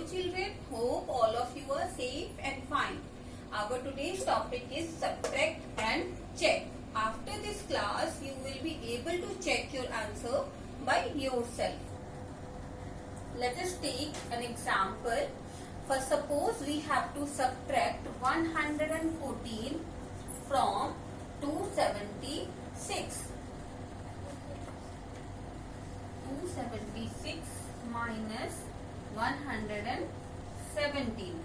children, hope all of you are safe and fine. Our today's topic is subtract and check. After this class, you will be able to check your answer by yourself. Let us take an example. First, suppose we have to subtract 114 from 276. 276 minus 117.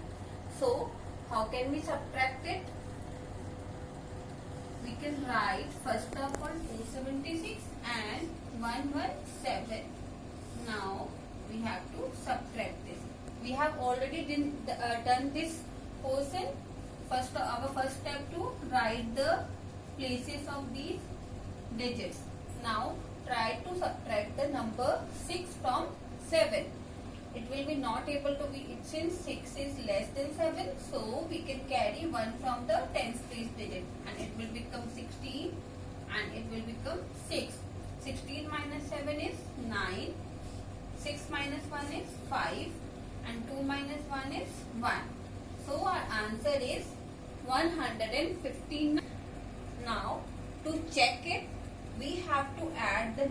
So, how can we subtract it? We can write first of all 276 and 117. Now, we have to subtract this. We have already done this portion. Our first step to write the places of these digits. Now, try to subtract the number 6 from 7. It will be not able to be, since 6 is less than 7, so we can carry 1 from the tens place digit and it will become 16 and it will become 6. 16 minus 7 is 9. 6 minus 1 is 5 and 2 minus 1 is 1. So our answer is 115. Now to check it, we have to add the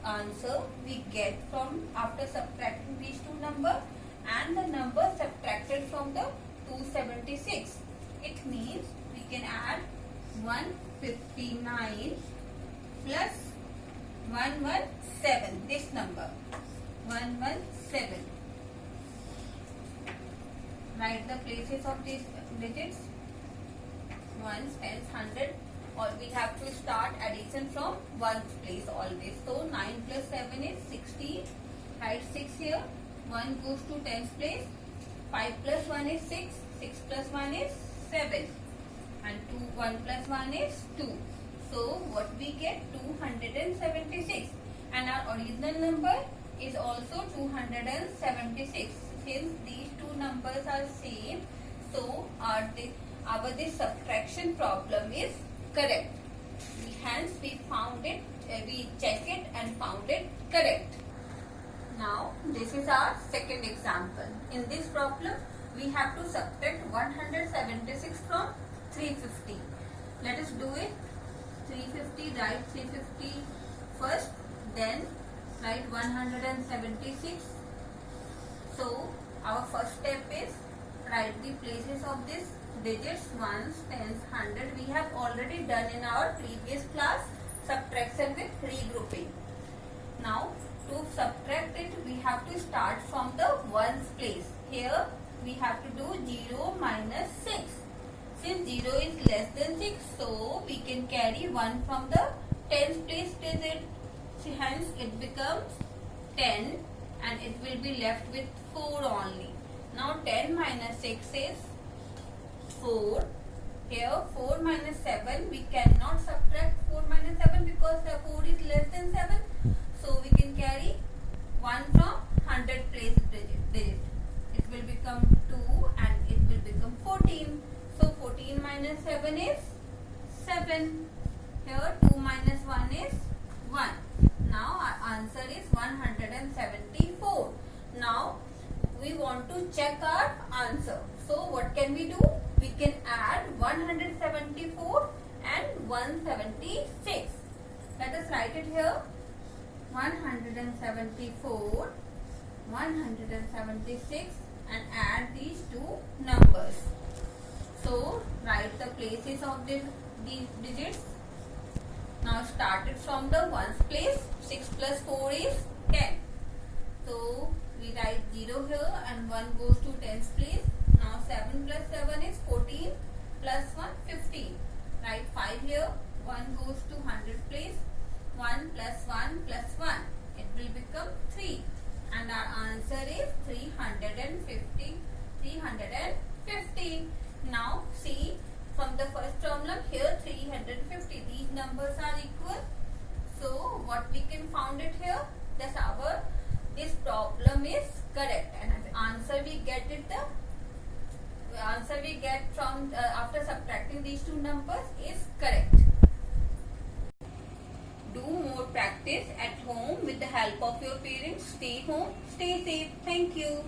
answer we get from after subtracting these two numbers and the number subtracted from the 276. It means we can add 159 plus 117. This number 117. Write the places of these digits. Ones, tens, 100. Or we have to start addition from ones place always. So 9 plus 7 is 16. Write 6 here. 1 goes to tens place. 5 plus 1 is 6. 6 plus 1 is 7. And 1 plus 1 is 2. So what we get? 276. And our original number is also 276. Since these two numbers are same, so this subtraction problem is correct. Hence we found it, we check it and found it correct. Now this is our second example. In this problem we have to subtract 176 from 350. Let us do it. 350, write 350 first, then write 176. So our first step is write the places of this digits, ones, tens, 100. We have already done in our previous class subtraction with regrouping. Now to subtract it, we have to start from the ones place. Here we have to do 0 minus 6. Since 0 is less than 6, so we can carry 1 from the tens place digit. Hence it becomes 10 and it will be left with 4 only. Now 10 minus 6 is 4. Here 4 minus 7, we cannot subtract 4 minus 7 because 4 is less than 7. So we can carry 1 from 100 place digit. It will become 2 and it will become 14. So 14 minus 7 is 7. Here 2 minus 1 is 1. Now our answer is 174. Now we want to check our answer. So what can we do? We can add 174 and 176. Let us write it here. 174, 176 and add these two numbers. So write the places of these digits. Now start it from the ones place. 6 plus 4 is 10. So we write 0 here and 1 goes to tens place. Now 7 plus 7 is 14 plus 1 15. Write 5 here. 1 goes to 100 place. 1 plus 1 plus 1. It will become 3. And our answer is 350. 350. Now see, from the first problem here 350. These numbers are equal. So what we can found it here? This problem is correct, and the answer we get from after subtracting these two numbers is correct. Do more practice at home with the help of your parents. Stay home, stay safe. Thank you.